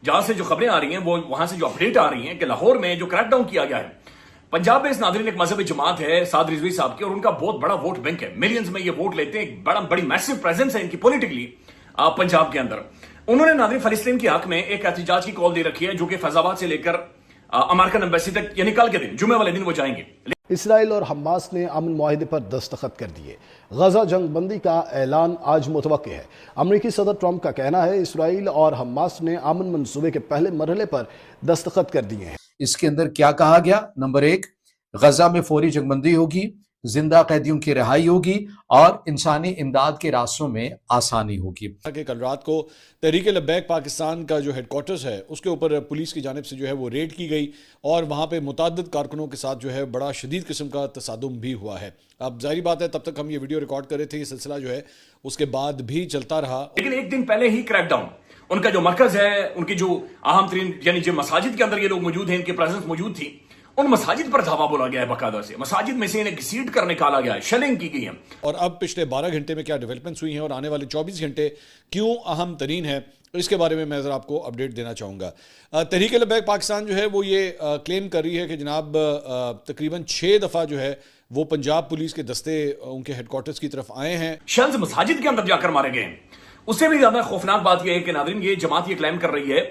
جہاں سے جو خبریں آ رہی ہیں وہ وہاں سے جو اپڈیٹ آ رہی ہیں کہ لاہور میں جو کریک ڈاؤن کیا گیا ہے پنجاب میں اس ناظرین ایک مذہبی جماعت ہے سعد رضوی صاحب کی اور ان کا بہت بڑا ووٹ بینک ہے ملینز میں یہ ووٹ لیتے ہیں ایک بڑی میسو پریزنس ہے ان کی پولیٹیکلی پنجاب کے اندر انہوں نے ناظرین فلسطین کی حق میں ایک احتجاج کی کال دے رکھی ہے جو کہ فیض آباد سے لے کر امریکن ایمبیسی تک یعنی کل کے دن جمعے والے دن وہ جائیں گے اسرائیل اور حماس نے امن معاہدے پر دستخط کر دیے غزہ جنگ بندی کا اعلان آج متوقع ہے امریکی صدر ٹرمپ کا کہنا ہے اسرائیل اور حماس نے امن منصوبے کے پہلے مرحلے پر دستخط کر دیے ہیں اس کے اندر کیا کہا گیا؟ نمبر 1 غزہ میں فوری جنگ بندی ہوگی زندہ قیدیوں کی رہائی ہوگی اور انسانی امداد کے راستوں میں آسانی ہوگی کہ کل رات کو تحریک لبیک پاکستان کا جو ہیڈ کوارٹرز ہے اس کے اوپر پولیس کی جانب سے جو ہے وہ ریڈ کی گئی اور وہاں پہ متعدد کارکنوں کے ساتھ جو ہے بڑا شدید قسم کا تصادم بھی ہوا ہے اب ظاہری بات ہے تب تک ہم یہ ویڈیو ریکارڈ کر رہے تھے یہ سلسلہ جو ہے اس کے بعد بھی چلتا رہا لیکن ایک دن پہلے ہی کریک ڈاؤن ان کا جو مرکز ہے ان کی جو اہم ترین یعنی جو مساجد کے اندر یہ لوگ موجود ہیں ان کی پریزنس موجود تھی ان مساجد پر دھاوا بولا گیا ہے باقاعدہ سے مساجد میں سے انہیں گھسیٹ کر نکالا گیا ہے شیلنگ کی گئی ہے اور اب پچھلے 12 گھنٹے میں کیا ڈیولپمنٹس ہوئی ہیں اور آنے والے 24 گھنٹے کیوں اہم ترین ہے اس کے بارے میں ذرا آپ کو اپڈیٹ دینا چاہوں گا تحریک لبیک پاکستان جو ہے وہ یہ کلیم کر رہی ہے کہ جناب تقریباً 6 دفعہ جو ہے وہ پنجاب پولیس کے دستے ان کے ہیڈ کوارٹرز کی طرف آئے ہیں شلز مساجد کے اندر جا کر مارے گئے ہیں اس سے بھی زیادہ خوفناک بات یہ ہے کہ ناظرین یہ جماعت یہ کلیم کر رہی ہے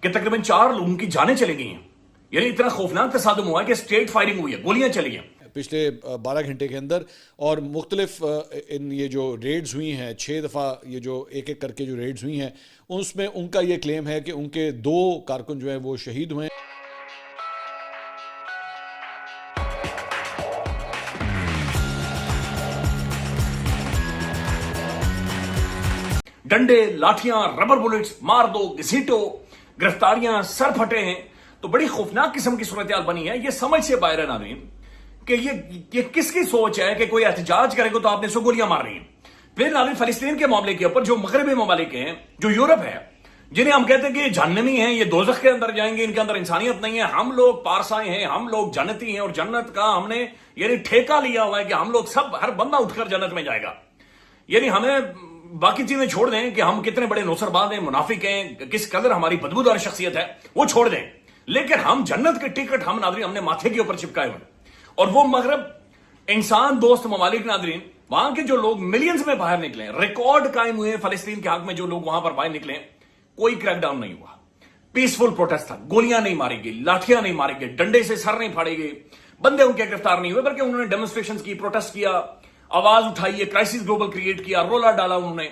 کہ تقریباً 4 لوگوں کی جانیں چلی گئی ہیں یعنی اتنا خوفناک تصادم ہوا ہے کہ اسٹریٹ فائرنگ ہوئی ہے گولیاں چلی ہیں پچھلے 12 گھنٹے کے اندر اور مختلف ان یہ جو ریڈز ہوئی ہیں 6 دفعہ یہ جو ایک ایک کر کے جو ریڈز ہوئی ہیں اس میں ان کا یہ کلیم ہے کہ ان کے 2 کارکن جو ہیں وہ شہید ہوئے ہیں ڈنڈے لاٹھیاں ربر بلٹس مار دو گھسیٹو گرفتاریاں سر پھٹے ہیں تو بڑی خوفناک قسم کی صورتحال بنی ہے یہ سمجھ سے باہر ہے ناظرین کہ یہ کس کی سوچ ہے کہ کوئی احتجاج کرے گا تو آپ نے سو گولیاں مار رہی ہیں پھر ناظرین فلسطین کے معاملے کے اوپر جو مغربی ممالک ہیں جو یورپ ہے جنہیں ہم کہتے ہیں کہ یہ جہنمی ہیں یہ دوزخ کے اندر جائیں گے ان کے اندر انسانیت نہیں ہے ہم لوگ پارسائے ہیں ہم لوگ جنتی ہیں اور جنت کا ہم نے یعنی ٹھیکہ لیا ہوا ہے کہ ہم لوگ سب ہر بندہ اٹھ کر جنت میں جائے گا یعنی ہمیں باقی چیزیں چھوڑ دیں کہ ہم کتنے بڑے نوسرباز ہیں منافق ہیں کس قدر ہماری بدبودار شخصیت ہے وہ چھوڑ دیں لیکن ہم جنت کے ٹکٹ ہم ناظرین ہم نے ماتھے کے اوپر چپکائے ہوئے اور وہ مغرب انسان دوست ممالک ناظرین وہاں کے جو لوگ ملینز میں باہر نکلے ریکارڈ قائم ہوئے فلسطین کے حق میں جو لوگ وہاں پر باہر نکلے کوئی کریک ڈاؤن نہیں ہوا پیسفل پروٹیسٹ تھا گولیاں نہیں ماری گئی لاٹھیاں نہیں ماری گئی ڈنڈے سے سر نہیں پھاڑے گئے بندے ان کے گرفتار نہیں ہوئے بلکہ انہوں نے ڈیمونسٹریشن کی پروٹیسٹ کیا آواز اٹھائی کرائسس گلوبل کریٹ کیا رولا ڈالا انہوں نے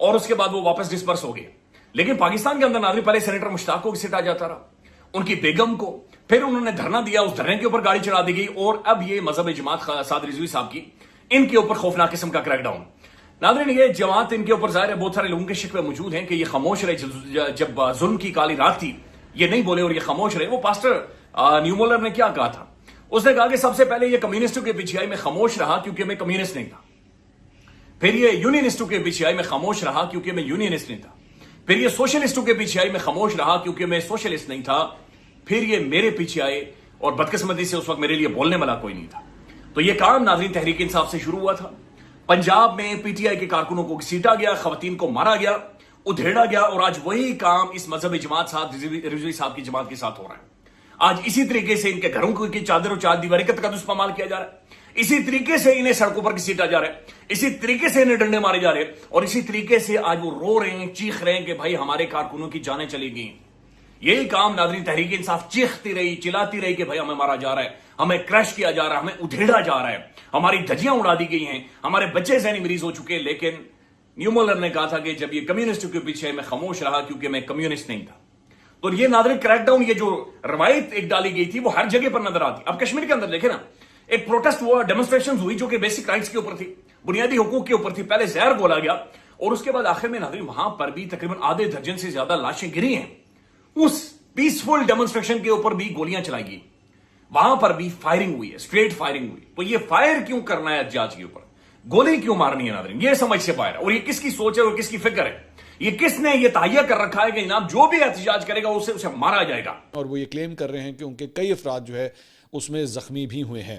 اور اس کے بعد وہ واپس ڈسپرس ہو گئے لیکن پاکستان کے اندر ناظرین پہلے سینیٹر مشتاق کو گھسیٹا جاتا رہا ان کی بیگم کو پھر انہوں نے دھرنا دیا اس دھرنے کے اوپر گاڑی چڑھا دی گئی اور اب یہ مذہبی جماعت سعد رضوی صاحب کی ان کے اوپر خوفناک قسم کا کریک ڈاؤن ناظرین یہ جماعت ان کے اوپر ظاہر ہے بہت سارے لوگوں کے شکوے موجود ہیں کہ یہ خاموش رہے جب ظلم کی کالی رات تھی یہ نہیں بولے اور یہ خاموش رہے وہ پاسٹر نیومولر نے کیا کہا تھا اس نے کہا کہ سب سے پہلے یہ کمیونسٹوں کے پیچھے آئی میں خاموش رہا کیونکہ میں کمیونسٹ نہیں تھا پھر یہ یونینسٹوں کے پیچھے آئی میں خاموش رہا کیونکہ میں یونینسٹ نہیں تھا پھر یہ سوشلسٹوں کے پیچھے آئی میں خاموش رہا کیونکہ میں سوشلسٹ نہیں تھا پھر یہ میرے پیچھے آئے اور بدقسمتی سے اس وقت میرے لیے بولنے والا کوئی نہیں تھا تو یہ کام ناظرین تحریک انصاف سے شروع ہوا تھا پنجاب میں پی ٹی آئی کے کارکنوں کو گھسیٹا گیا خواتین کو مارا گیا ادھیڑا گیا اور آج وہی کام اس مذہبی جماعت سعد رضوی صاحب کی جماعت کے ساتھ ہو رہا ہے آج اسی طریقے سے ان کے گھروں کی چادر و چار دیواری کا تقدس پامال کیا جا رہا ہے اسی طریقے سے انہیں سڑکوں پر گھسیٹا جا رہا ہے اسی طریقے سے انہیں ڈنڈے مارے جا رہے ہیں اور اسی طریقے سے آج وہ رو رہے ہیں چیخ رہے ہیں کہ بھائی ہمارے کارکنوں کی جانیں چلی گئی یہی کام ناظرین تحریک انصاف چیختی رہی چلاتی رہی کہ بھائی ہمیں مارا جا رہا ہے ہمیں کریش کیا جا رہا ہے ہمیں ادھیڑا جا رہا ہے ہماری دھجیاں اڑا دی گئی ہیں ہمارے بچے ذہنی مریض ہو چکے لیکن نیومولر نے کہا تھا کہ جب یہ کمیونسٹوں کے پیچھے میں خاموش رہا کیونکہ میں کمیونسٹ نہیں تھا تو یہ ناظرین کریک ڈاؤن یہ جو روایت ایک ڈالی گئی تھی وہ ہر جگہ پر نظر آتی اب کشمیر کے اندر دیکھیں نا ایک پروٹیسٹ ہوا ڈیمونسٹریشن ہوئی جو کہ بیسک رائٹس کے اوپر تھی بنیادی حقوق کے اوپر تھی پہلے زہر بولا گیا اور اس کے بعد آخر میں ناظرین وہاں پر بھی تقریباً آدھے درجن سے زیادہ لاشیں گری ہیں اس پیسفل ڈیمونسٹریشن کے اوپر بھی گولیاں چلائی گئی وہاں پر بھی فائرنگ ہوئی ہے اسٹریٹ فائرنگ ہوئی تو یہ فائر کیوں کرنا ہے احتجاج کے اوپر گولی کیوں مارنی ہے ناظرین یہ سمجھ سے باہر ہے اور یہ کس کی سوچ ہے اور کس کی فکر ہے یہ کس نے یہ تہیہ کر رکھا ہے کہ جناب جو بھی احتجاج کرے گا اسے مارا جائے گا اور وہ یہ کلیم کر رہے ہیں کہ ان کے کئی افراد جو ہے اس میں زخمی بھی ہوئے ہیں